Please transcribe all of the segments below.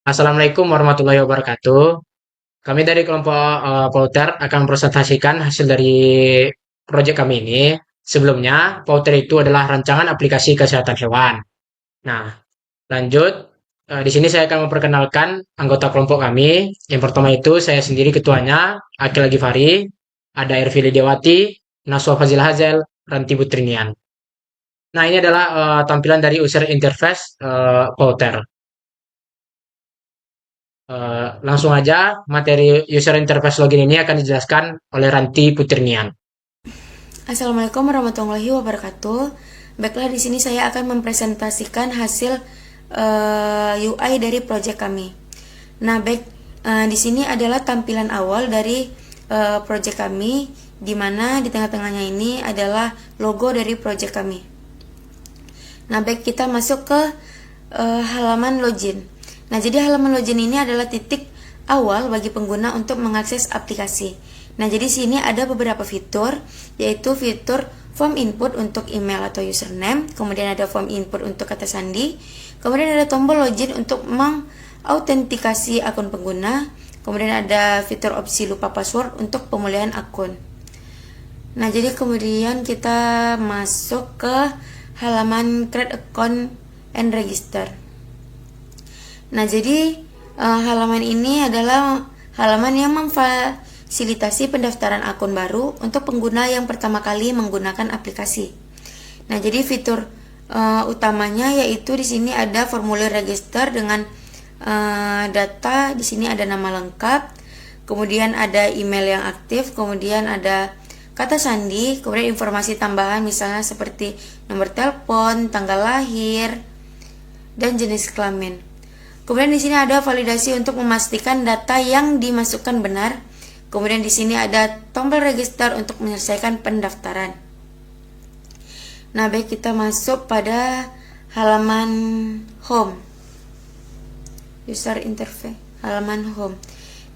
Assalamualaikum warahmatullahi wabarakatuh. Kami dari kelompok Pauter akan mempresentasikan hasil dari proyek kami ini. Sebelumnya, Pauter itu adalah rancangan aplikasi kesehatan hewan. Nah, lanjut. Di sini saya akan memperkenalkan anggota kelompok kami. Yang pertama itu saya sendiri ketuanya, Akil Gifari, ada Ervili Dewati, Naswa Fazil Hazel, Ranti Butrinian. Nah, ini adalah tampilan dari user interface Pauter. Langsung aja materi user interface login ini akan dijelaskan oleh Ranti Putrinian. Assalamualaikum warahmatullahi wabarakatuh. Baiklah, di sini saya akan mempresentasikan hasil UI dari proyek kami. Nah, baik, di sini adalah tampilan awal dari proyek kami, di mana di tengah-tengahnya ini adalah logo dari proyek kami. Nah, baik, kita masuk ke halaman login. Nah, jadi halaman login ini adalah titik awal bagi pengguna untuk mengakses aplikasi. Nah, jadi sini ada beberapa fitur, yaitu fitur form input untuk email atau username, kemudian ada form input untuk kata sandi, kemudian ada tombol login untuk mengautentikasi akun pengguna, kemudian ada fitur opsi lupa password untuk pemulihan akun. Nah, jadi kemudian kita masuk ke halaman create account and register. Nah, jadi halaman ini adalah halaman yang memfasilitasi pendaftaran akun baru untuk pengguna yang pertama kali menggunakan aplikasi. Nah, jadi fitur utamanya yaitu di sini ada formulir register dengan data. Di sini ada nama lengkap, kemudian ada email yang aktif, kemudian ada kata sandi, kemudian informasi tambahan misalnya seperti nomor telepon, tanggal lahir, dan jenis kelamin. Kemudian di sini ada validasi untuk memastikan data yang dimasukkan benar. Kemudian di sini ada tombol register untuk menyelesaikan pendaftaran. Nah, baik, kita masuk pada halaman home. User interface, halaman home.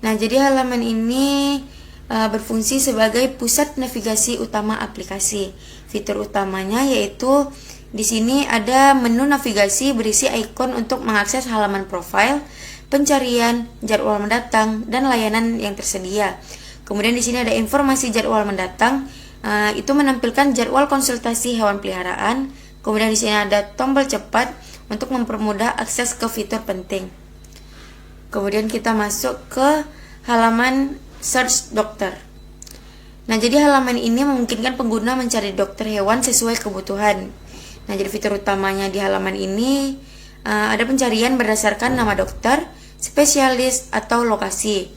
Nah, jadi halaman ini berfungsi sebagai pusat navigasi utama aplikasi. Fitur utamanya yaitu di sini ada menu navigasi berisi ikon untuk mengakses halaman profil, pencarian, jadwal mendatang, dan layanan yang tersedia. Kemudian di sini ada informasi jadwal mendatang, itu menampilkan jadwal konsultasi hewan peliharaan. Kemudian di sini ada tombol cepat untuk mempermudah akses ke fitur penting. Kemudian kita masuk ke halaman search dokter. Nah, jadi halaman ini memungkinkan pengguna mencari dokter hewan sesuai kebutuhan. Nah, jadi fitur utamanya di halaman ini ada pencarian berdasarkan nama dokter, spesialis, atau lokasi.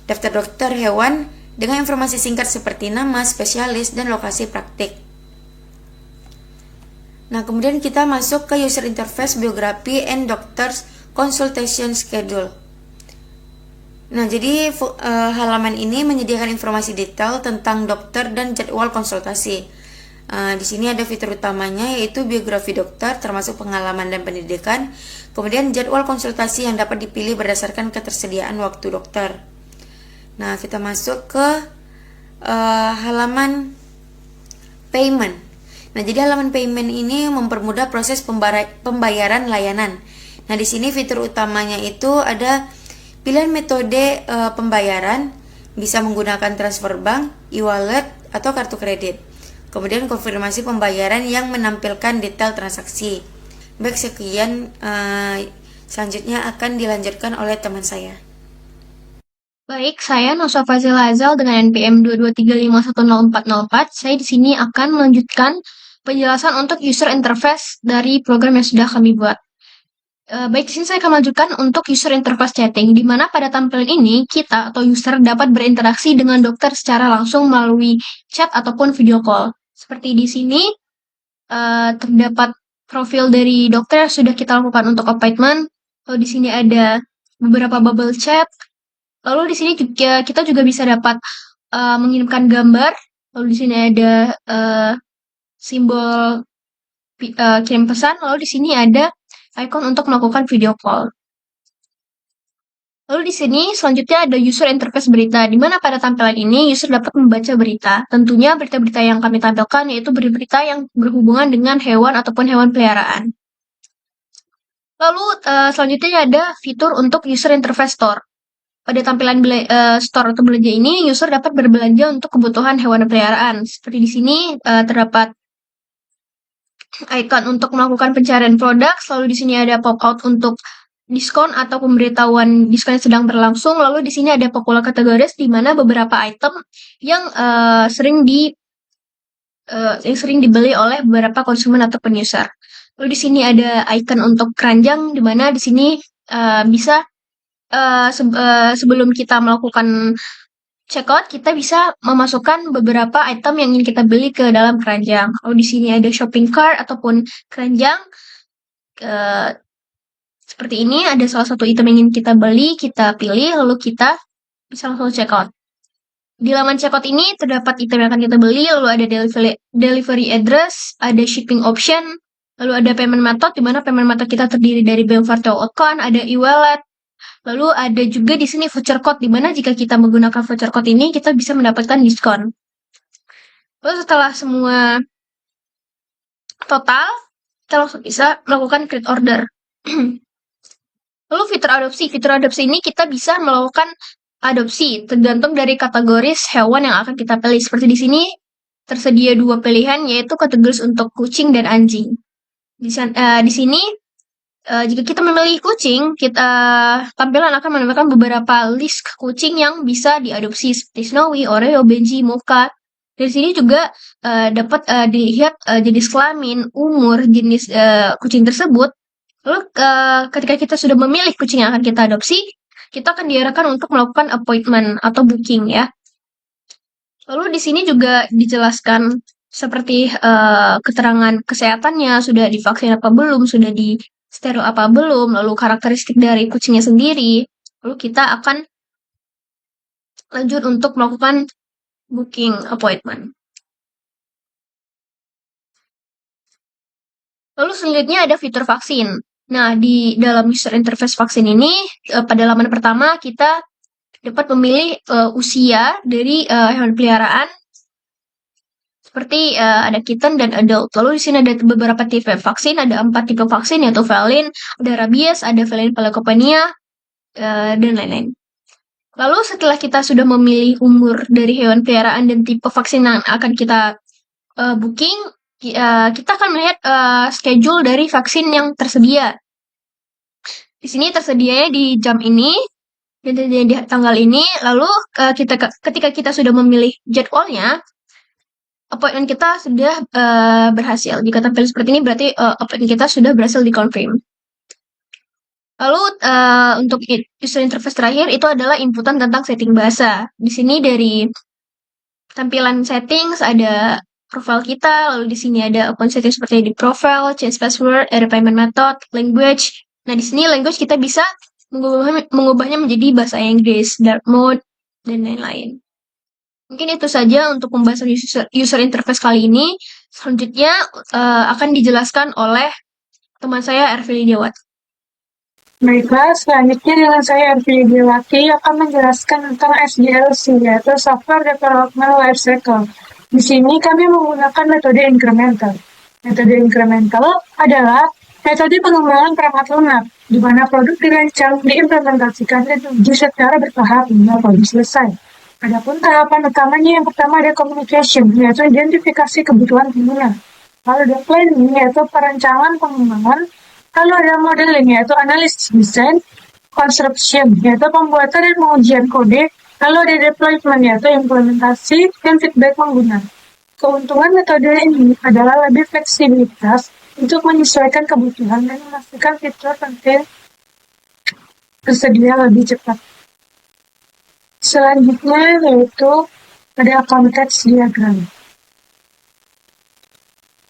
Daftar dokter hewan dengan informasi singkat seperti nama, spesialis, dan lokasi praktik. Nah, kemudian kita masuk ke user interface biography and doctors consultation schedule. Nah, jadi halaman ini menyediakan informasi detail tentang dokter dan jadwal konsultasi. Di sini ada fitur utamanya yaitu biografi dokter termasuk pengalaman dan pendidikan, kemudian jadwal konsultasi yang dapat dipilih berdasarkan ketersediaan waktu dokter. Nah, kita masuk ke halaman payment. Nah, jadi halaman payment ini mempermudah proses pembayaran layanan. Nah, di sini fitur utamanya itu ada pilihan metode pembayaran, bisa menggunakan transfer bank, e-wallet, atau kartu kredit. Kemudian konfirmasi pembayaran yang menampilkan detail transaksi. Baik, sekian, selanjutnya akan dilanjutkan oleh teman saya. Baik, saya Noswa Fazil Hazal dengan NPM 223510404. Saya di sini akan melanjutkan penjelasan untuk user interface dari program yang sudah kami buat. Baik, di sini saya akan melanjutkan untuk user interface chatting, di mana pada tampilan ini kita atau user dapat berinteraksi dengan dokter secara langsung melalui chat ataupun video call. Seperti di sini terdapat profil dari dokter yang sudah kita lakukan untuk appointment. Lalu di sini ada beberapa bubble chat. Lalu di sini juga kita juga bisa dapat mengirimkan gambar. Lalu di sini ada simbol kirim pesan. Lalu di sini ada icon untuk melakukan video call. Lalu di sini selanjutnya ada user interface berita, di mana pada tampilan ini user dapat membaca berita. Tentunya berita-berita yang kami tampilkan yaitu berita yang berhubungan dengan hewan ataupun hewan peliharaan. Lalu selanjutnya ada fitur untuk user interface store. Pada tampilan store atau belanja ini, user dapat berbelanja untuk kebutuhan hewan peliharaan. Seperti di sini terdapat icon untuk melakukan pencarian produk, lalu di sini ada pop-out untuk diskon atau pemberitahuan diskon yang sedang berlangsung, lalu di sini ada popular categories di mana beberapa item yang sering dibeli oleh beberapa konsumen atau user. Lalu di sini ada icon untuk keranjang di mana di sini bisa sebelum kita melakukan checkout, kita bisa memasukkan beberapa item yang ingin kita beli ke dalam keranjang. Lalu di sini ada shopping cart ataupun keranjang. Seperti ini, ada salah satu item yang ingin kita beli, kita pilih, lalu kita bisa langsung checkout. Di laman checkout ini terdapat item yang akan kita beli, lalu ada delivery address, ada shipping option, lalu ada payment method, di mana payment method kita terdiri dari bank virtual account, ada e-wallet, lalu ada juga di sini voucher code, di mana jika kita menggunakan voucher code ini, kita bisa mendapatkan diskon. Lalu setelah semua total, kita langsung bisa melakukan create order. Lalu fitur adopsi ini kita bisa melakukan adopsi tergantung dari kategori hewan yang akan kita pilih. Seperti di sini tersedia 2 pilihan, yaitu kategori untuk kucing dan anjing. Di sini jika kita memilih kucing, tampilan akan menampilkan beberapa list kucing yang bisa diadopsi seperti Snowy, Oreo, Benji, Mocha. Dari sini juga dapat dilihat jenis kelamin, umur jenis kucing tersebut. Lalu ketika kita sudah memilih kucing yang akan kita adopsi, kita akan diarahkan untuk melakukan appointment atau booking ya. Lalu di sini juga dijelaskan seperti keterangan kesehatannya, sudah divaksin apa belum, sudah di steril apa belum, lalu karakteristik dari kucingnya sendiri. Lalu kita akan lanjut untuk melakukan booking appointment. Lalu selanjutnya ada fitur vaksin. Nah, di dalam user interface vaksin ini, pada laman pertama kita dapat memilih usia dari hewan peliharaan, seperti ada kitten dan adult. Lalu di sini ada beberapa tipe vaksin, ada 4 tipe vaksin, yaitu felin, ada rabies, ada felin leukopenia, dan lain-lain. Lalu setelah kita sudah memilih umur dari hewan peliharaan dan tipe vaksin yang akan kita booking, kita akan melihat schedule dari vaksin yang tersedia. Di sini tersedianya di jam ini dan di tanggal ini. Lalu ketika kita sudah memilih jadwalnya, appointment kita sudah berhasil. Jika tampil seperti ini, berarti appointment kita sudah berhasil dikonfirm. Lalu untuk user interface terakhir itu adalah inputan tentang setting bahasa. Di sini dari tampilan settings ada profile kita, lalu di sini ada account setting seperti di profile, change password, ada payment method, language. Nah, di sini language kita bisa mengubahnya menjadi bahasa Inggris, dark mode, dan lain-lain. Mungkin itu saja untuk pembahasan user interface kali ini. Selanjutnya akan dijelaskan oleh teman saya, Ervili Dewati. Baiklah, selanjutnya dengan saya Ervili Dewati akan menjelaskan tentang SDLC, yaitu Software Development Lifecycle. Di sini kami menggunakan metode incremental. Metode incremental adalah metode pengembangan perangkat lunak, di mana produk dirancang, diimplementasikan, dan diuji secara bertahap hingga produk selesai. Adapun tahapan utamanya yang pertama ada communication, yaitu identifikasi kebutuhan pengguna. Lalu ada planning, yaitu perencanaan pengembangan. Lalu ada modeling, yaitu analisis desain. Construction, yaitu pembuatan dan pengujian kode. Lalu ada deployment, yaitu implementasi dan feedback pengguna. Keuntungan metode ini adalah lebih fleksibilitas untuk menyesuaikan kebutuhan dan memastikan fitur penting tersedia lebih cepat. Selanjutnya yaitu ada context diagram.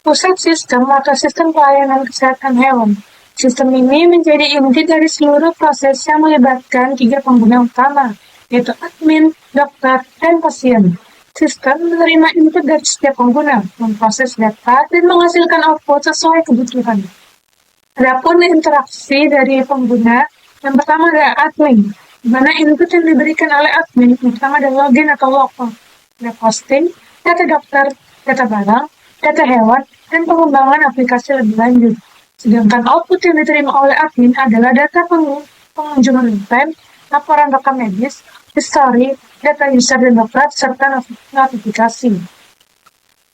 Pusat sistem atau sistem pelayanan kesehatan hewan. Sistem ini menjadi inti dari seluruh proses yang melibatkan 3 pengguna utama, yaitu admin, dokter, dan pasien. Sistem menerima input dari setiap pengguna, memproses data, dan menghasilkan output sesuai kebutuhan. Adapun interaksi dari pengguna, yang pertama adalah admin, di mana input yang diberikan oleh admin, yang pertama adalah login atau logout, ada posting, data dokter, data barang, data hewan, dan pengembangan aplikasi lebih lanjut. Sedangkan output yang diterima oleh admin adalah data pengunjung real time, laporan rekam medis, history, data user dan dokter, serta notifikasi.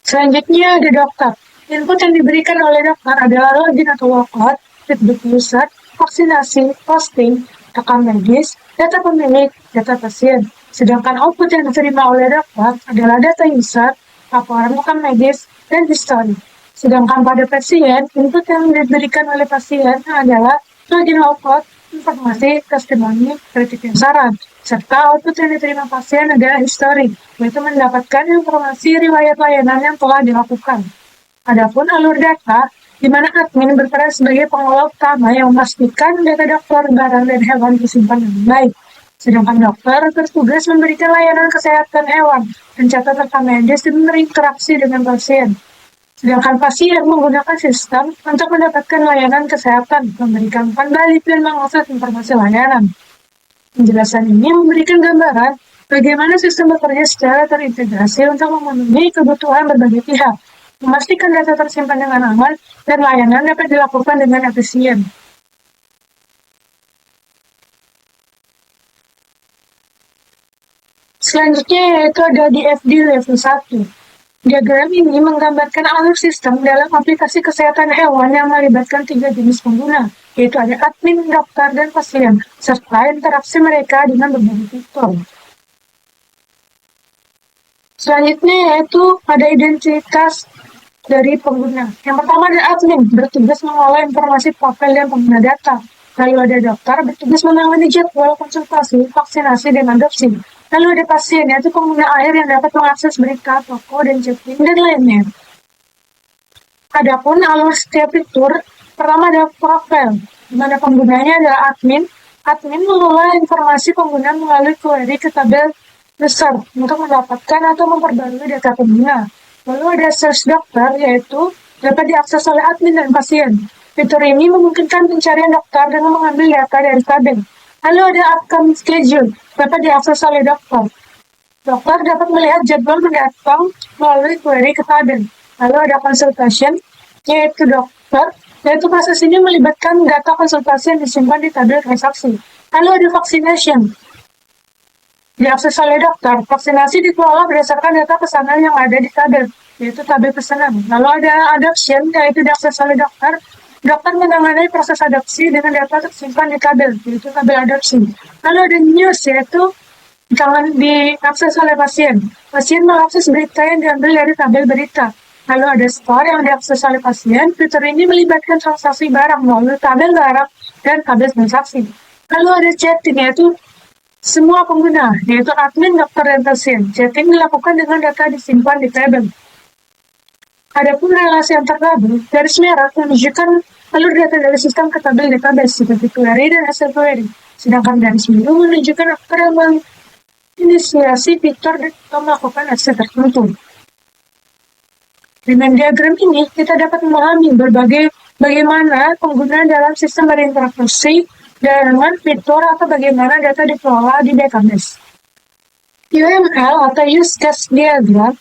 Selanjutnya ada dokter. Input yang diberikan oleh dokter adalah login atau logout, feedback user, vaksinasi, posting, rekam medis, data pemilik, data pasien. Sedangkan output yang diterima oleh dokter adalah data user, laporan rekam medis, dan history. Sedangkan pada pasien, input yang diberikan oleh pasien adalah login logout, informasi, testimoni, kritik dan saran, serta output yang diterima pasien adalah history, yaitu mendapatkan informasi riwayat layanan yang telah dilakukan. Adapun alur data, di mana admin berperan sebagai pengelola utama yang memastikan data dokter, barang, dan hewan disimpan dengan baik. Sedangkan dokter bertugas memberikan layanan kesehatan hewan, mencatat rekam medis, dan berinteraksi dengan pasien. Sedangkan pasien menggunakan sistem untuk mendapatkan layanan kesehatan, memberikan umpan balik, dan mengakses informasi layanan. Penjelasan ini memberikan gambaran bagaimana sistem bekerja secara terintegrasi untuk memenuhi kebutuhan berbagai pihak, memastikan data tersimpan dengan aman, dan layanan dapat dilakukan dengan efisien. Selanjutnya yaitu ada DFD level 1. Diagram ini menggambarkan alur sistem dalam aplikasi kesehatan hewan yang melibatkan 3 jenis pengguna, yaitu ada admin, dokter, dan pasien, serta interaksi mereka dengan berbagai fitur. Selanjutnya yaitu ada identitas dari pengguna. Yang pertama ada admin, bertugas mengolah informasi profil dan pengguna data. Lalu ada dokter, bertugas menangani jadwal konsultasi, vaksinasi, dan adopsi. Lalu ada pasien, yaitu pengguna akhir yang dapat mengakses berita, toko, dan chatting, dan lainnya. Adapun alur setiap fitur, pertama ada profil, di mana penggunanya adalah admin. Admin mengelola informasi pengguna melalui query ke tabel user untuk mendapatkan atau memperbarui data pengguna. Lalu ada search dokter, yaitu dapat diakses oleh admin dan pasien. Fitur ini memungkinkan pencarian dokter dengan mengambil data dari tabel. Lalu ada outcome schedule, dapat diakses oleh dokter. Dokter dapat melihat jadwal mendatang melalui query ke tabel. Lalu ada consultation, yaitu dokter, yaitu proses ini melibatkan data konsultasi yang disimpan di tabel transaksi. Lalu ada vaccination, diakses oleh dokter. Vaksinasi dikelola berdasarkan data pesanan yang ada di tabel, yaitu tabel pesanan. Lalu ada adoption, yaitu diakses oleh dokter. Dokter menangani proses adopsi dengan data tersimpan di tabel, yaitu tabel adopsi. Lalu ada news, yaitu diakses oleh pasien. Pasien mengakses berita yang diambil dari tabel berita. Lalu ada store yang diakses oleh pasien. Fitur ini melibatkan transaksi barang melalui tabel barang dan tabel transaksi. Lalu ada chatting, yaitu semua pengguna, yaitu admin, dokter, dan pasien. Chatting dilakukan dengan data disimpan di tabel. Adapun relasi antar tabel, garis merah menunjukkan alur data dari sistem ke tabel database seperti query dan hasil query. Sedangkan garis biru menunjukkan aktor yang menginisiasi fitur atau melakukan aksi tertentu. Dengan diagram ini, kita dapat memahami bagaimana pengguna dalam sistem berinteraksi dengan fitur atau bagaimana data dikelola di database. UML atau Use Case Diagram.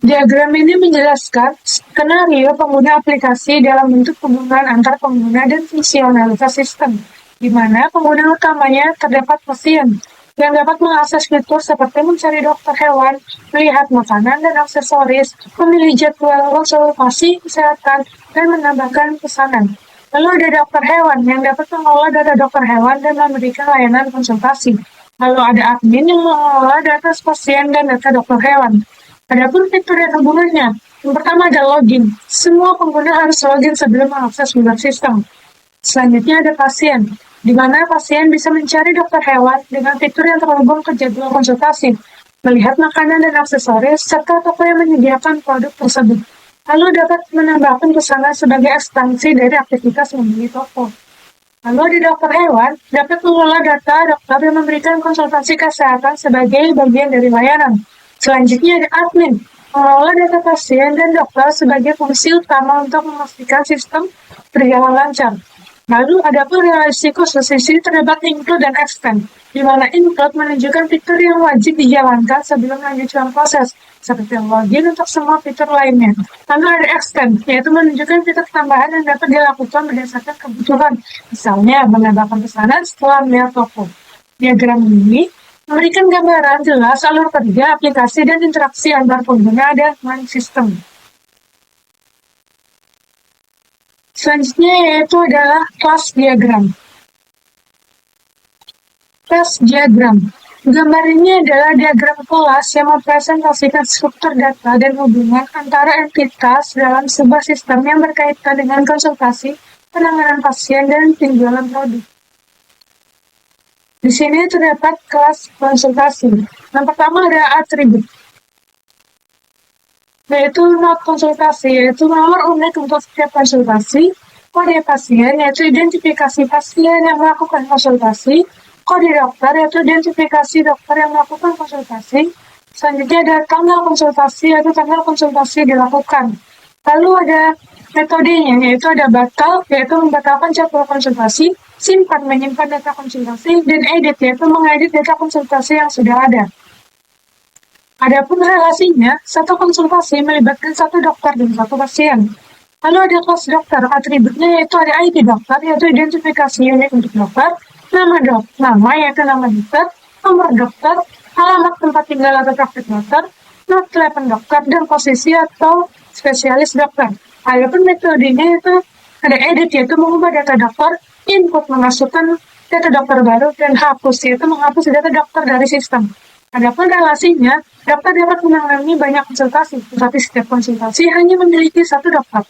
Diagram ini menjelaskan skenario pengguna aplikasi dalam bentuk hubungan antar pengguna dan fungsionalitas sistem, di mana pengguna utamanya terdapat pasien, yang dapat mengakses fitur seperti mencari dokter hewan, melihat makanan dan aksesoris, memilih jadwal konsultasi kesehatan, dan menambahkan pesanan. Lalu ada dokter hewan yang dapat mengolah data dokter hewan dan memberikan layanan konsultasi. Lalu ada admin yang mengolah data pasien dan data dokter hewan. Adapun fitur dan hubungannya, yang pertama ada login. Semua pengguna harus login sebelum mengakses web sistem. Selanjutnya ada pasien, di mana pasien bisa mencari dokter hewan dengan fitur yang terhubung ke jadwal konsultasi, melihat makanan dan aksesoris, serta toko yang menyediakan produk tersebut. Lalu dapat menambahkan pesanan sebagai ekstensi dari aktivitas membeli toko. Lalu ada dokter hewan, dapat mengelola data dokter dan memberikan konsultasi kesehatan sebagai bagian dari layanan. Selanjutnya ada admin, mengelola data pasien dan dokter sebagai fungsi utama untuk memastikan sistem berjalan lancar. Lalu ada pun relasi khusus di sini terdapat include dan extend, di mana include menunjukkan fitur yang wajib dijalankan sebelum melanjutkan proses, seperti login untuk semua fitur lainnya. Lalu ada extend, yaitu menunjukkan fitur tambahan yang dapat dilakukan berdasarkan kebutuhan, misalnya menambahkan pesanan setelah melihat toko. Diagram ini memberikan gambaran jelas alur kerja aplikasi dan interaksi antar pengguna dengan sistem. Selanjutnya yaitu adalah class diagram. Class diagram. Gambar ini adalah diagram kelas yang mempresentasikan struktur data dan hubungan antara entitas dalam sebuah sistem yang berkaitan dengan konsultasi, penanganan pasien, dan penjualan produk. Di sini terdapat kelas konsultasi. Yang pertama ada atribut, yaitu not konsultasi, yaitu nomor unik untuk setiap konsultasi, kode pasien, yaitu identifikasi pasien yang melakukan konsultasi, kode dokter, yaitu identifikasi dokter yang melakukan konsultasi. Selanjutnya ada tanggal konsultasi, yaitu tanggal konsultasi dilakukan. Lalu ada metodenya, yaitu ada batal, yaitu membatalkan jadwal konsultasi, simpan menyimpan data konsultasi, dan edit, yaitu mengedit data konsultasi yang sudah ada. Adapun relasinya, satu konsultasi melibatkan satu dokter dan satu pasien. Lalu ada kelas dokter, atributnya yaitu ada ID dokter, yaitu identifikasi unik untuk dokter, nama yaitu nama dokter, nomor dokter, alamat tempat tinggal atau praktik dokter, nomor telepon dokter, dan posisi atau spesialis dokter. Adapun metodenya itu ada edit, yaitu mengubah data dokter, input memasukkan data dokter baru, dan hapus, yaitu menghapus data dokter dari sistem. Adapun relasinya, dokter dapat menangani banyak konsultasi, tetapi setiap konsultasi hanya memiliki satu dokter.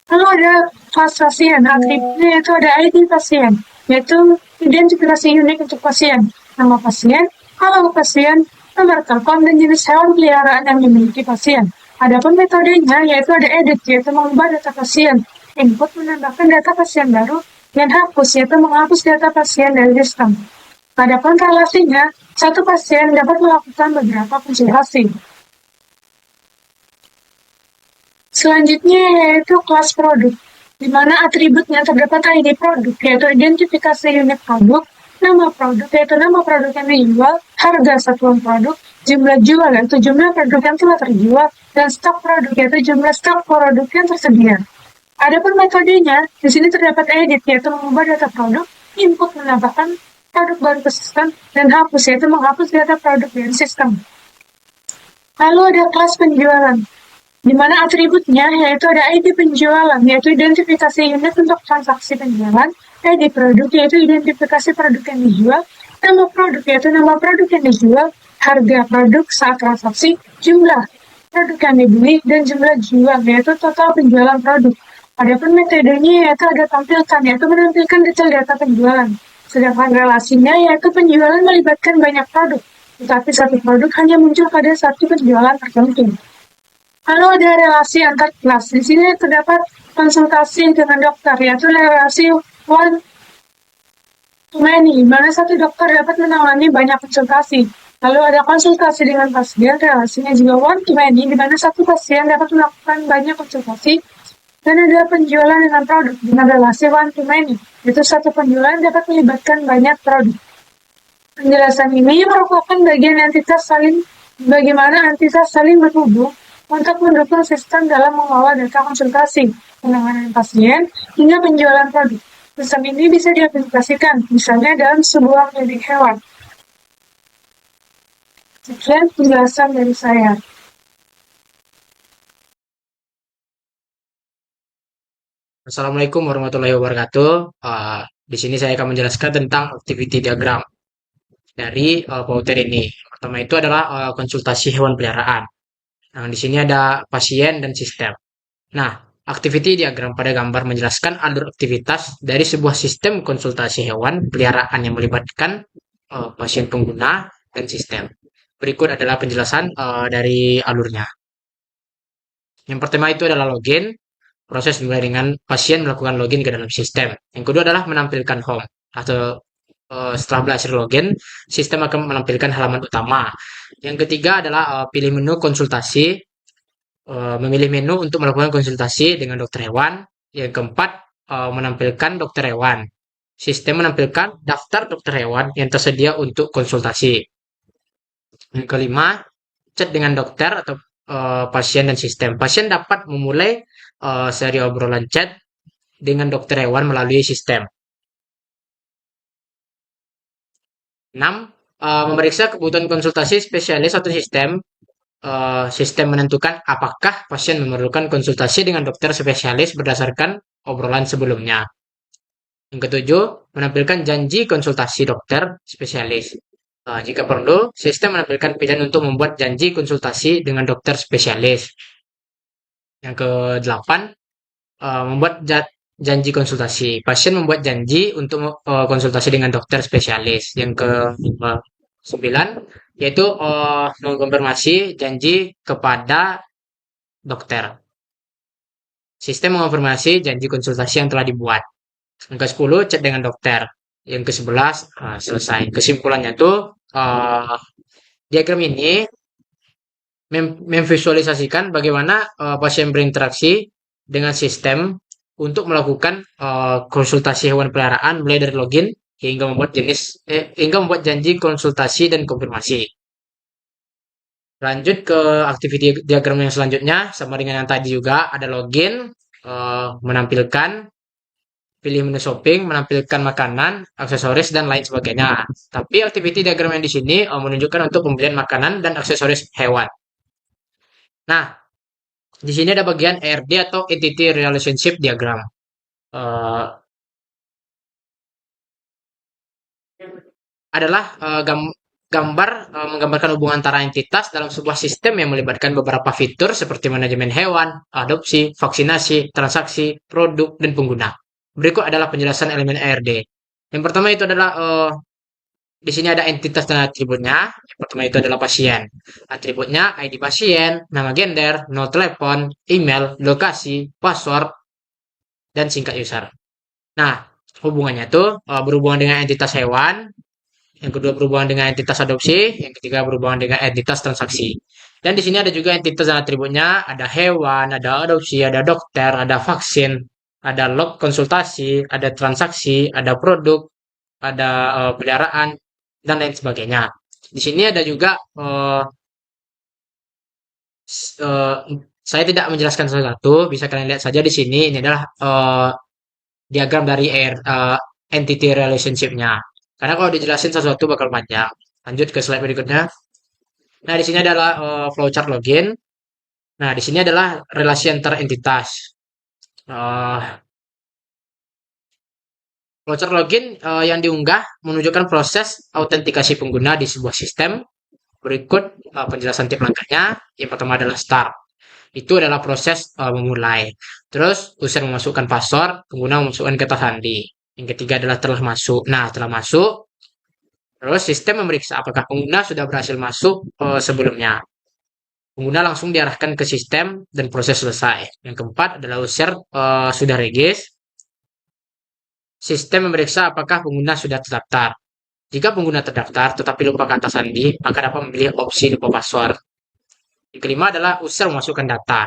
Lalu ada kelas pasien, atributnya yaitu ada ID pasien, yaitu identifikasi unik untuk pasien, nama pasien, alamat pasien, nomor telepon, dan jenis hewan peliharaan yang dimiliki pasien. Adapun metodenya yaitu ada edit, yaitu mengubah data pasien, input menambahkan data pasien baru, dan hapus, yaitu menghapus data pasien dari sistem. Adapun relasinya, satu pasien dapat melakukan beberapa konsultasi. Selanjutnya yaitu kelas produk, di mana atributnya terdapat ID produk, yaitu identifikasi unit produk, nama produk, yaitu nama produk yang dijual, harga satuan produk, jumlah jual, yaitu jumlah produk yang telah terjual, dan stok produk, yaitu jumlah stok produk yang tersedia. Adapun metodenya, di sini terdapat edit, yaitu mengubah data produk, input menambahkan produk baru ke sistem, dan hapus, yaitu menghapus data produk dari sistem. Lalu ada kelas penjualan, di mana atributnya yaitu ada ID penjualan, yaitu identifikasi unit untuk transaksi penjualan, ID produk, yaitu identifikasi produk yang dijual, nama produk, yaitu nama produk yang dijual, harga produk saat transaksi, jumlah produk yang dibeli, dan jumlah jual, yaitu total penjualan produk. Adapun metodenya yaitu ada tampilkan, yaitu menampilkan detail data penjualan. Sedangkan relasinya yaitu penjualan melibatkan banyak produk, tetapi satu produk hanya muncul pada satu penjualan tertentu. Lalu ada relasi antar kelas. Di sini terdapat konsultasi dengan dokter, yaitu relasi one to many, mana satu dokter dapat menangani banyak konsultasi. Lalu ada konsultasi dengan pasien, relasinya juga one to many, di mana satu pasien dapat melakukan banyak konsultasi. Dan ada penjualan dengan produk, dengan relasi one to many, yaitu satu penjualan dapat melibatkan banyak produk. Penjelasan ini merupakan bagaimana entitas saling berhubung untuk mendukung sistem dalam mengelola data konsultasi, penanganan pasien, hingga penjualan produk. Sistem ini bisa diaplikasikan, misalnya dalam sebuah klinik hewan. Sekian penjelasan dari saya. Assalamualaikum warahmatullahi wabarakatuh. Di sini saya akan menjelaskan tentang activity diagram dari Powter ini. Pertama itu adalah konsultasi hewan peliharaan. Nah, di sini ada pasien dan sistem. Nah, activity diagram pada gambar menjelaskan alur aktivitas dari sebuah sistem konsultasi hewan peliharaan yang melibatkan pasien pengguna dan sistem. Berikut adalah penjelasan dari alurnya. Yang pertama itu adalah login. Proses dimulai dengan pasien melakukan login ke dalam sistem. Yang kedua adalah menampilkan home atau setelah berhasil login, sistem akan menampilkan halaman utama. Yang ketiga adalah pilih menu konsultasi, memilih menu untuk melakukan konsultasi dengan dokter hewan. Yang keempat, menampilkan dokter hewan. Sistem menampilkan daftar dokter hewan yang tersedia untuk konsultasi. Yang kelima, chat dengan dokter atau pasien dan sistem. Pasien dapat memulai seri obrolan chat dengan dokter hewan melalui sistem. 6. Memeriksa kebutuhan konsultasi spesialis atau sistem. Sistem menentukan apakah pasien memerlukan konsultasi dengan dokter spesialis berdasarkan obrolan sebelumnya. Yang ketujuh, menampilkan janji konsultasi dokter spesialis. Jika perlu, sistem menampilkan pilihan untuk membuat janji konsultasi dengan dokter spesialis. Yang kedelapan, membuat janji konsultasi. Pasien membuat janji untuk konsultasi dengan dokter spesialis. Yang ke sembilan, yaitu mengkonfirmasi janji kepada dokter. Sistem mengonfirmasi janji konsultasi yang telah dibuat. Yang ke-10, chat dengan dokter. Yang ke-11, selesai. Kesimpulannya tuh, diagram ini memvisualisasikan bagaimana pasien berinteraksi dengan sistem untuk melakukan konsultasi hewan peliharaan mulai dari login hingga membuat janji konsultasi dan konfirmasi. Lanjut ke activity diagram yang selanjutnya, sama dengan yang tadi juga ada login, menampilkan pilih menu shopping, menampilkan makanan, aksesoris dan lain sebagainya. Tapi activity diagram yang di sini menunjukkan untuk pembelian makanan dan aksesoris hewan. Nah, di sini ada bagian ERD atau Entity Relationship Diagram. Eh, adalah gambar menggambarkan hubungan antara entitas dalam sebuah sistem yang melibatkan beberapa fitur seperti manajemen hewan, adopsi, vaksinasi, transaksi, produk, dan pengguna. Berikut adalah penjelasan elemen ERD. Yang pertama itu adalah di sini ada entitas dan atributnya. Yang pertama itu adalah pasien. Atributnya ID pasien, nama gender, nomor telepon, email, lokasi, password, dan singkat user. Nah, hubungannya tuh berhubungan dengan entitas hewan, yang kedua berhubungan dengan entitas adopsi, yang ketiga berhubungan dengan entitas transaksi. Dan di sini ada juga entitas dan atributnya, ada hewan, ada adopsi, ada dokter, ada vaksin, ada log konsultasi, ada transaksi, ada produk, ada peliharaan, dan lain sebagainya. Di sini ada juga eh, saya tidak menjelaskan satu-satu, bisa kalian lihat saja di sini. Ini adalah diagram dari entity relationship-nya. Karena kalau dijelasin satu-satu bakal panjang. Lanjut ke slide berikutnya. Nah, di sini adalah flowchart login. Nah, di sini adalah relasi antar entitas. Uh, Flowchart login yang diunggah menunjukkan proses autentikasi pengguna di sebuah sistem. Berikut penjelasan tip langkahnya. Yang pertama adalah start. Itu adalah proses memulai. Terus user memasukkan password, pengguna memasukkan kata sandi. Yang ketiga adalah telah masuk. Nah, telah masuk, terus sistem memeriksa apakah pengguna sudah berhasil masuk sebelumnya. Pengguna langsung diarahkan ke sistem dan proses selesai. Yang keempat adalah user sudah regis. Sistem memeriksa apakah pengguna sudah terdaftar. Jika pengguna terdaftar tetapi lupa kata sandi, maka dapat memilih opsi lupa password. Yang kelima adalah user memasukkan data.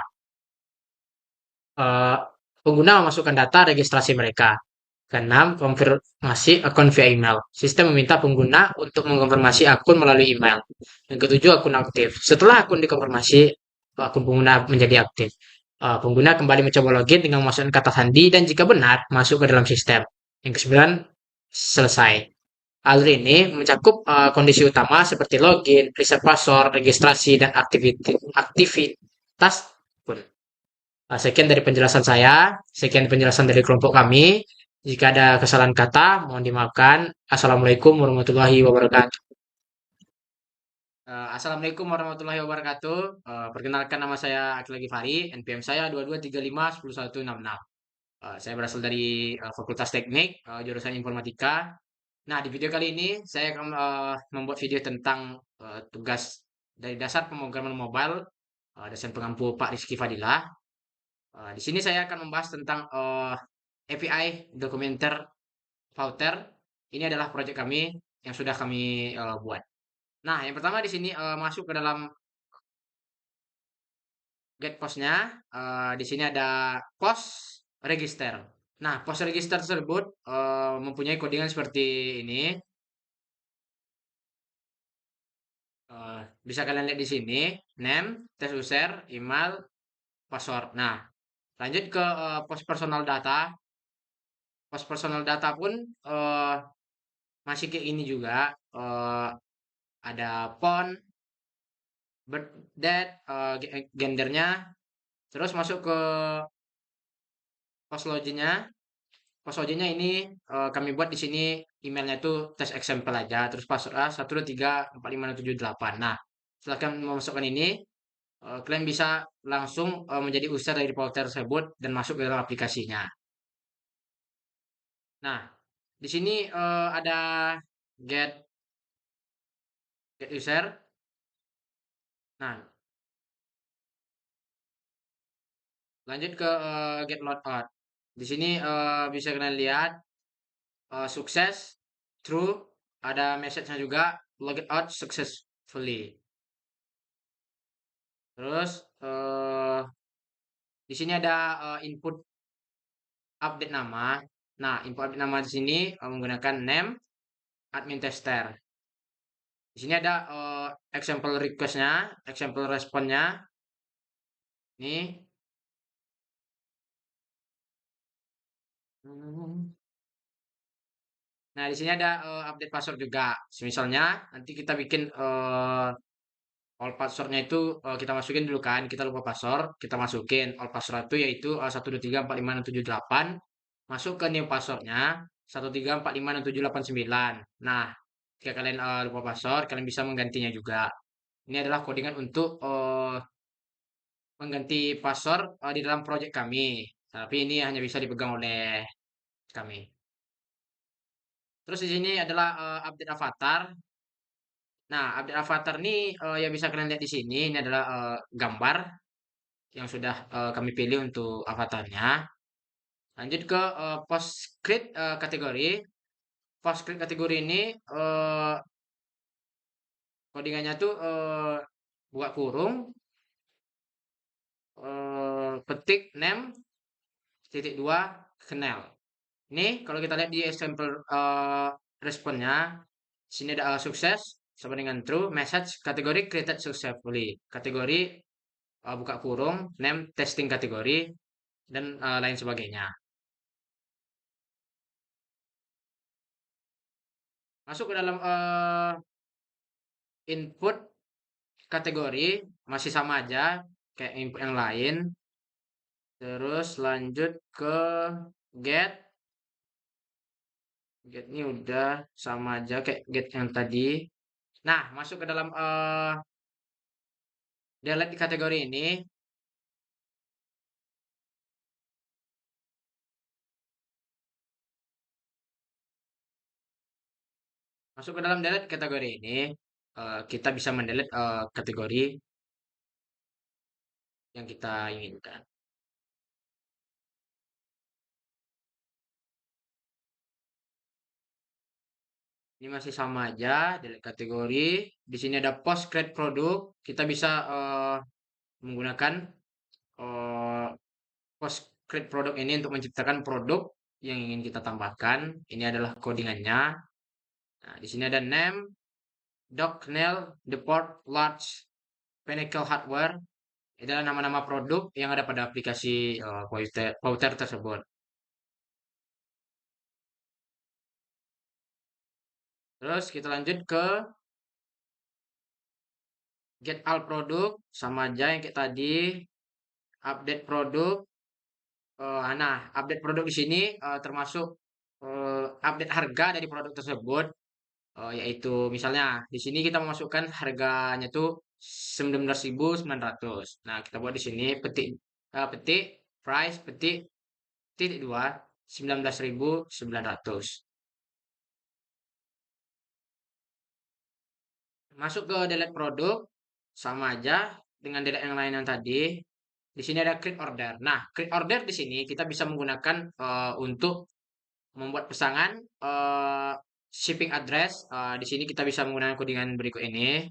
Eh, Pengguna memasukkan data registrasi mereka. Keenam, konfirmasi akun via email. Sistem meminta pengguna untuk mengkonfirmasi akun melalui email. Yang ketujuh, akun aktif. Setelah akun dikonfirmasi, akun pengguna menjadi aktif. Pengguna kembali mencoba login dengan memasukkan kata sandi dan jika benar, masuk ke dalam sistem. Yang kesembilan, selesai. Alur ini mencakup kondisi utama seperti login, reset password, registrasi, dan aktivitas pun. Sekian dari penjelasan saya, sekian penjelasan dari kelompok kami. Jika ada kesalahan kata, mohon dimaafkan. Assalamualaikum warahmatullahi wabarakatuh. Assalamualaikum warahmatullahi wabarakatuh. Perkenalkan nama saya Akil Gifari, NPM saya 22351166. Saya berasal dari Fakultas Teknik, jurusan Informatika. Nah, di video kali ini saya akan membuat video tentang tugas dari dasar pemrograman mobile dosen pengampu Pak Rizky Fadilah. Di sini saya akan membahas tentang API Dokumenter Fouter. Ini adalah proyek kami yang sudah kami buat. Nah, yang pertama di sini masuk ke dalam get postnya. Di sini ada post register. Nah, post register tersebut mempunyai codingan seperti ini. Bisa kalian lihat di sini, name, test user, email, password. Nah, lanjut ke post personal data. Post personal data pun eh, masih kayak ini juga. Ada font, birth date, gendernya. Terus masuk ke post loginnya. Post loginnya ini kami buat di sini emailnya itu tes example aja. Terus password A 1234567 8. Nah, setelah kalian memasukkan ini, kalian bisa langsung menjadi user dari Powter tersebut dan masuk ke dalam aplikasinya. Nah, di sini ada get get user. Nah, lanjut ke get loadout. Di sini bisa kalian lihat sukses, true, ada message-nya juga, login out successfully. Terus di sini ada input update nama. Nah, input update nama di sini menggunakan name admin tester. Di sini ada example request-nya, example response-nya. Nih. Nah, di sini ada update password juga. Misalnya nanti kita bikin all passwordnya itu kita masukin dulu kan. Kita lupa password, kita masukin all password itu yaitu 1234567 8. Masuk ke new passwordnya 1345678 9. Nah, jika kalian lupa password, kalian bisa menggantinya juga. Ini adalah codingan untuk mengganti password di dalam project kami. Tapi ini hanya bisa dipegang oleh kami. Terus di sini adalah update avatar. Nah, update avatar ini yang bisa kalian lihat di sini ini adalah gambar yang sudah kami pilih untuk avatarnya. Lanjut ke post create kategori. Post create kategori ini codingannya tuh buka kurung, petik name titik dua kenal. Ini kalau kita lihat di example responnya, sini ada sukses sama dengan true, message kategori created successfully, kategori buka kurung, name testing kategori dan lain sebagainya. Masuk ke dalam input kategori masih sama aja kayak input yang lain. Terus lanjut ke get. Get ini udah sama aja kayak get yang tadi. Nah, masuk ke dalam delete di kategori ini. Masuk ke dalam delete kategori ini, kita bisa mendelete kategori yang kita inginkan. Ini masih sama aja, delete kategori. Di sini ada post create produk. Kita bisa menggunakan eh, post create produk ini untuk menciptakan produk yang ingin kita tambahkan. Ini adalah codingannya. Nah, di sini ada name, dock, nail, deport, large, pinnacle hardware. Ini adalah nama-nama produk yang ada pada aplikasi Powter tersebut. Terus kita lanjut ke get all produk, sama aja yang kayak tadi. Update produk. Nah, update produk di sini termasuk update harga dari produk tersebut. Yaitu misalnya di sini kita memasukkan harganya tuh 19.900. Nah, kita buat di sini petik price petik titik 2 19.900. Masuk ke delete produk sama aja dengan delete yang lain yang tadi. Di sini ada create order. Nah, create order di sini kita bisa menggunakan untuk membuat pesanan shipping address. Di sini kita bisa menggunakan codingan berikut ini.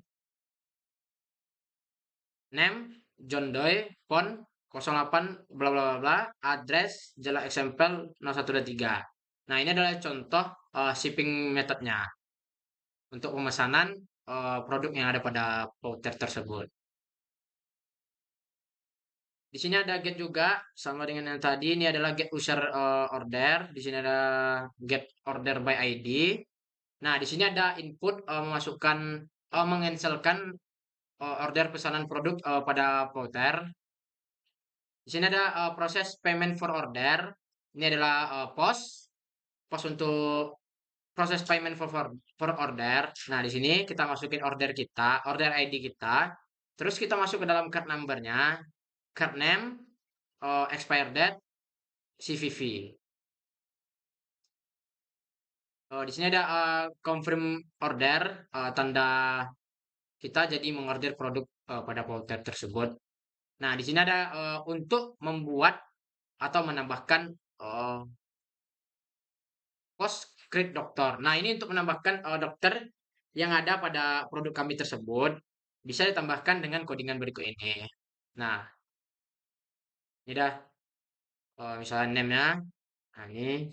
Name, John Doe, font, 08 bla bla bla bla, address, jalan eksempel 0123. Nah, ini adalah contoh shipping methodnya untuk pemesanan produk yang ada pada voucher tersebut. Di sini ada get juga sama dengan yang tadi. Ini adalah get user order. Di sini ada get order by ID. Nah, di sini ada input memasukkan mengencelkan order pesanan produk pada voucher. Di sini ada proses payment for order. Ini adalah pos untuk proses payment for order. Nah, di sini kita masukin order kita, order ID kita. Terus kita masuk ke dalam card number-nya, card name, expire date, CVV. Di sini ada confirm order, tanda kita jadi mengorder produk pada voucher tersebut. Nah, di sini ada untuk membuat atau menambahkan eh, post create dokter. Nah, ini untuk menambahkan dokter yang ada pada produk kami tersebut bisa ditambahkan dengan codingan berikut ini. Nah, ini dah misalnya name-nya. Nah, ini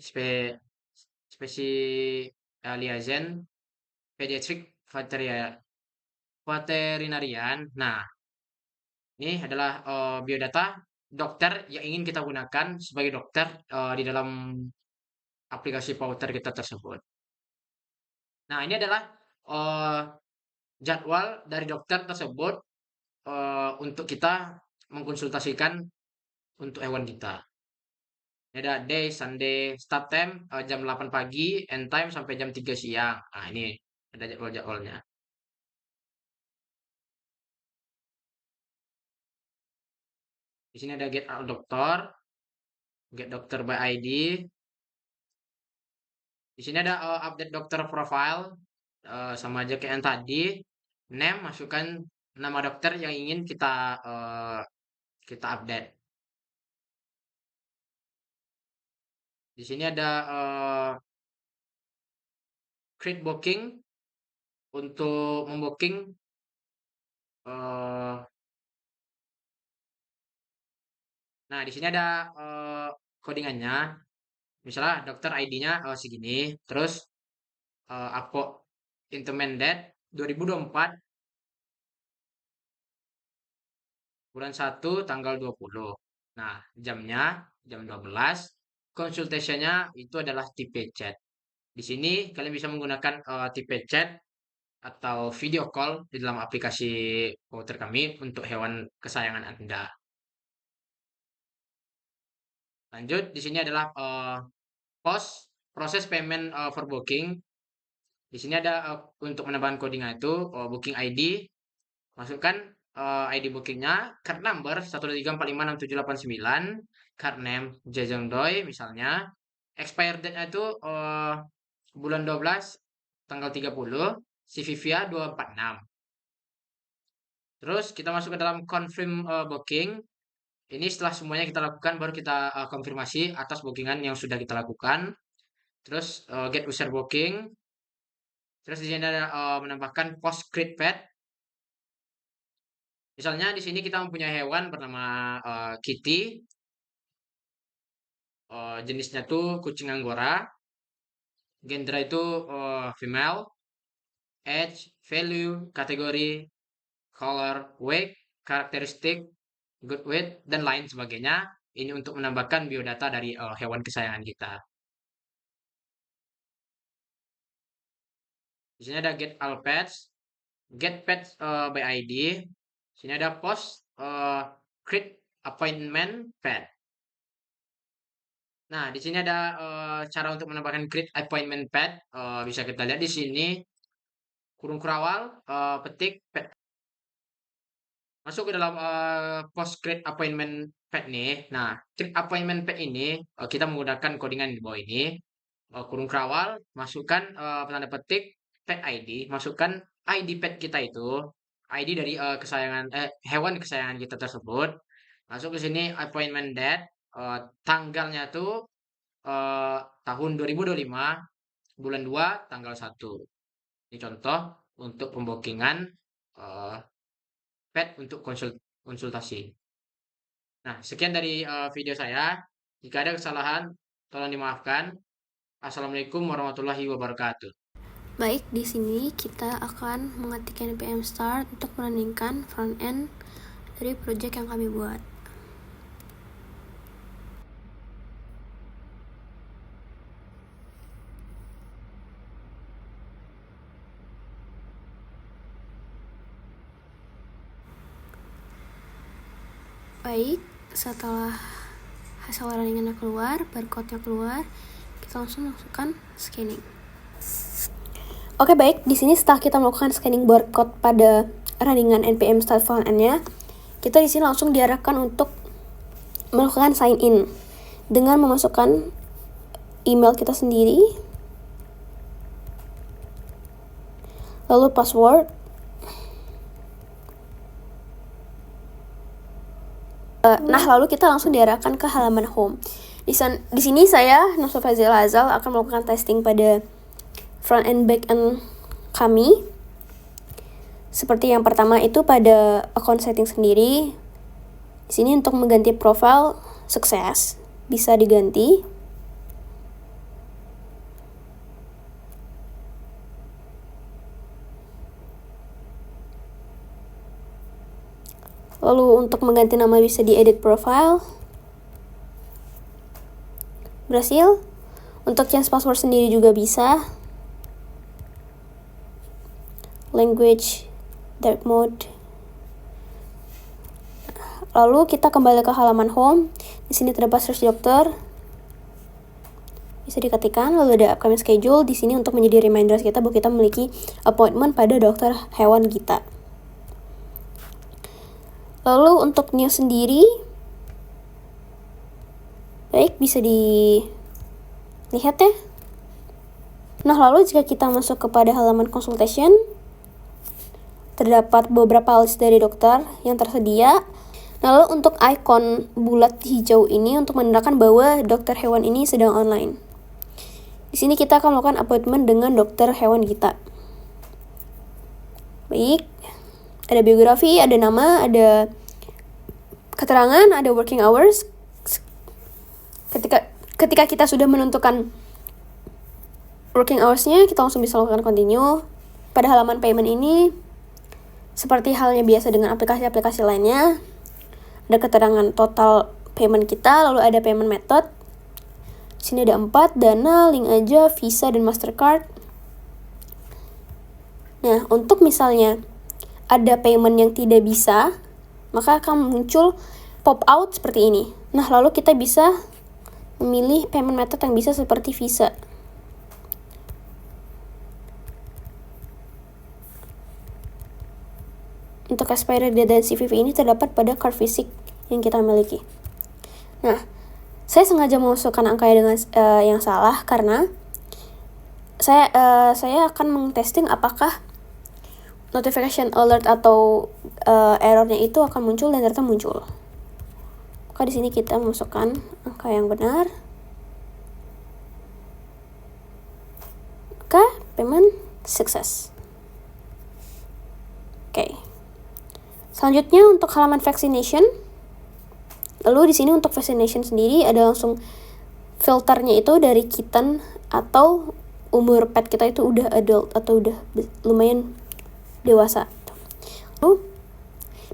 spesializen pediatric veterinarian. Nah, ini adalah biodata dokter yang ingin kita gunakan sebagai dokter di dalam aplikasi Powter kita tersebut. Nah, ini adalah eh, jadwal dari dokter tersebut untuk kita mengkonsultasikan untuk hewan kita. Ini ada day, Sunday, start time jam 8 pagi, end time sampai jam 3 siang. Nah, ini ada jadwal-jadwalnya. Di sini ada get out dokter, get dokter by ID. Di sini ada update dokter profile, sama aja kayak yang tadi. Name, masukkan nama dokter yang ingin kita update. Di sini ada create booking untuk membooking eh, nah, di sini ada codingannya. Misalnya dokter ID-nya segini, terus appointment date 2024 bulan 1 tanggal 20. Nah, jamnya jam 12. Consultation-nya itu adalah tipe chat. Di sini kalian bisa menggunakan tipe chat atau video call di dalam aplikasi Powter kami untuk hewan kesayangan Anda. Lanjut, di sini adalah proses payment for booking. Di sini ada untuk menambahkan codingnya itu booking ID, masukkan ID bookingnya, card number 123456789, card name Jajang Doi misalnya, expire date-nya itu bulan 12 tanggal 30, CVV-nya 246. Terus kita masuk ke dalam confirm booking. Ini setelah semuanya kita lakukan baru kita konfirmasi atas bookingan yang sudah kita lakukan. Terus get user booking. Terus di sini ada menambahkan post create pet. Misalnya di sini kita mempunyai hewan bernama Kitty. Jenisnya tuh kucing Anggora. Gender itu female. Age, value, kategori, color, weight, karakteristik, good weight, dan lain sebagainya. Ini untuk menambahkan biodata dari hewan kesayangan kita. Di sini ada get all pets, get pets by ID. Sini ada post create appointment pet. Nah, di sini ada cara untuk menambahkan create appointment pet. Bisa kita lihat di sini kurung kurawal, petik pet. Masuk ke dalam post create appointment pet nih. Nah, create appointment pet ini kita menggunakan codingan di bawah ini. Kurung kerawal, masukkan tanda petik pet ID, masukkan ID pet kita itu, ID dari hewan kesayangan kita tersebut. Masuk ke sini appointment date, tanggalnya tuh tahun 2025, bulan 2, tanggal 1. Ini contoh untuk pembookingan pet untuk konsultasi. Nah, sekian dari video saya. Jika ada kesalahan, tolong dimaafkan. Assalamualaikum warahmatullahi wabarakatuh. Baik, di sini kita akan mengetik npm start untuk meruningkan front end dari project yang kami buat. Baik, setelah hasil runningannya keluar, barcode-nya keluar, kita langsung masukkan scanning. Oke, baik. Di sini setelah kita melakukan scanning barcode pada runningan npm start front end-nya, kita di sini langsung diarahkan untuk melakukan sign in dengan memasukkan email kita sendiri, lalu password. Nah, lalu kita langsung diarahkan ke halaman home. Di sini saya, Nusra Fazila Azal, akan melakukan testing pada front end back end kami. Seperti yang pertama itu pada account setting sendiri. Di sini untuk mengganti profile sukses, bisa diganti. Lalu untuk mengganti nama bisa di edit profile. Berhasil. Untuk change password sendiri juga bisa. Language, dark mode. Lalu kita kembali ke halaman home. Di sini terdapat search dokter. Bisa diketikkan, lalu ada upcoming schedule di sini untuk menjadi reminder kita bahwa kita memiliki appointment pada dokter hewan kita. Lalu untuk news sendiri, baik, bisa dilihat ya. Nah, lalu jika kita masuk kepada halaman consultation, terdapat beberapa list dari dokter yang tersedia. Lalu untuk icon bulat hijau ini untuk menandakan bahwa dokter hewan ini sedang online. Di sini kita akan melakukan appointment dengan dokter hewan kita. Baik. Ada biografi, ada nama, ada keterangan, ada working hours. Ketika kita sudah menentukan working hours-nya, kita langsung bisa lakukan continue. Pada halaman payment ini, seperti halnya biasa dengan aplikasi-aplikasi lainnya, ada keterangan total payment kita, lalu ada payment method. Di sini ada 4, Dana, Link Aja, Visa, dan Mastercard. Nah, untuk misalnya ada payment yang tidak bisa, maka akan muncul pop out seperti ini. Nah, lalu kita bisa memilih payment method yang bisa seperti Visa. Untuk expiry date dan CVV ini terdapat pada card fisik yang kita miliki. Nah, saya sengaja memasukkan angkanya dengan yang salah karena saya akan meng-testing apakah notification alert atau errornya itu akan muncul dan ternyata muncul. Maka di sini kita memasukkan angka yang benar. Maka payment sukses. Oke. Selanjutnya untuk halaman vaccination. Lalu di sini untuk vaccination sendiri ada langsung filternya itu dari kitten atau umur pet kita itu udah adult atau udah lumayan dewasa. Lalu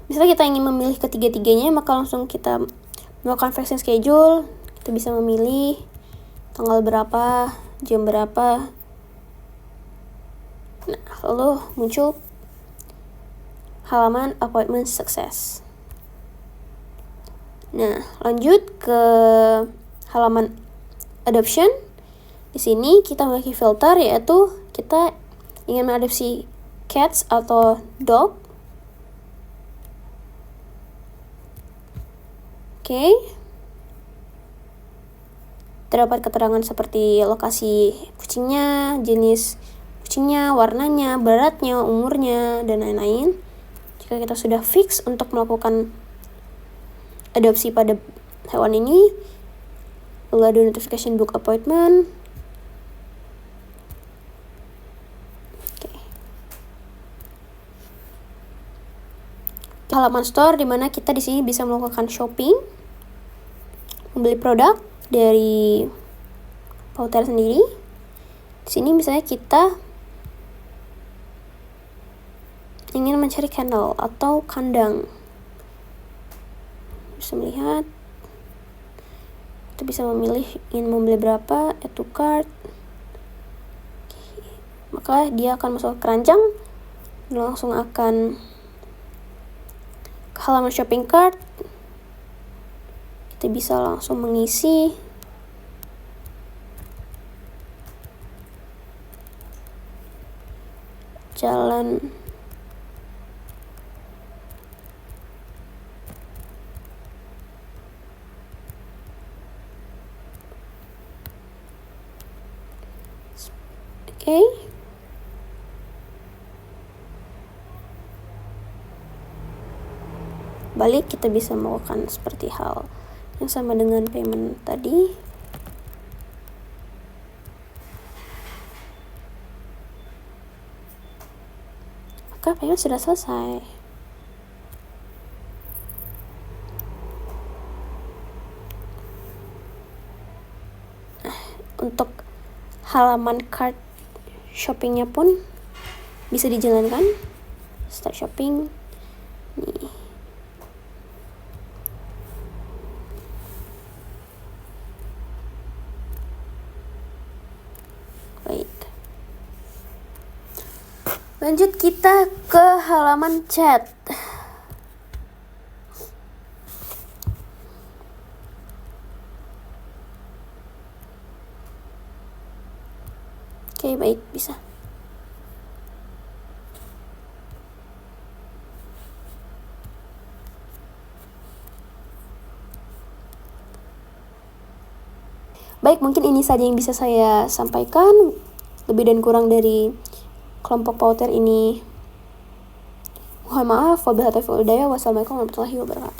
misalnya kita ingin memilih ketiga-tiganya, maka langsung kita melakukan vaksin schedule. Kita bisa memilih tanggal berapa, jam berapa. Nah, lalu muncul halaman appointment success. Nah, lanjut ke halaman adoption. Di sini kita memiliki filter, yaitu kita ingin mengadopsi cats atau dog. Oke. Terdapat keterangan seperti lokasi kucingnya, jenis kucingnya, warnanya, beratnya, umurnya, dan lain-lain. Jika kita sudah fix untuk melakukan adopsi pada hewan ini, lalu ada notification book appointment. Halaman store di mana kita di sini bisa melakukan shopping. membeli produk dari Pauter sendiri. Di sini misalnya kita ingin mencari kennel atau kandang. Bisa melihat, kita bisa memilih ingin membeli berapa, add to cart. Maka dia akan masuk ke keranjang, langsung akan ke halaman shopping cart. Kita bisa langsung mengisi jalan oke. Balik, kita bisa melakukan seperti hal yang sama dengan payment tadi. Maka payment sudah selesai. Untuk halaman cart shoppingnya pun bisa dijalankan. Start shopping nih. Baik, lanjut kita ke halaman chat. Oke, baik, bisa. Baik, mungkin ini saja yang bisa saya sampaikan. Lebih dan kurang dari kelompok Pauter ini, mohon maaf. Wabillahi taufiq wal hidayah. Wassalamualaikum warahmatullahi wabarakatuh.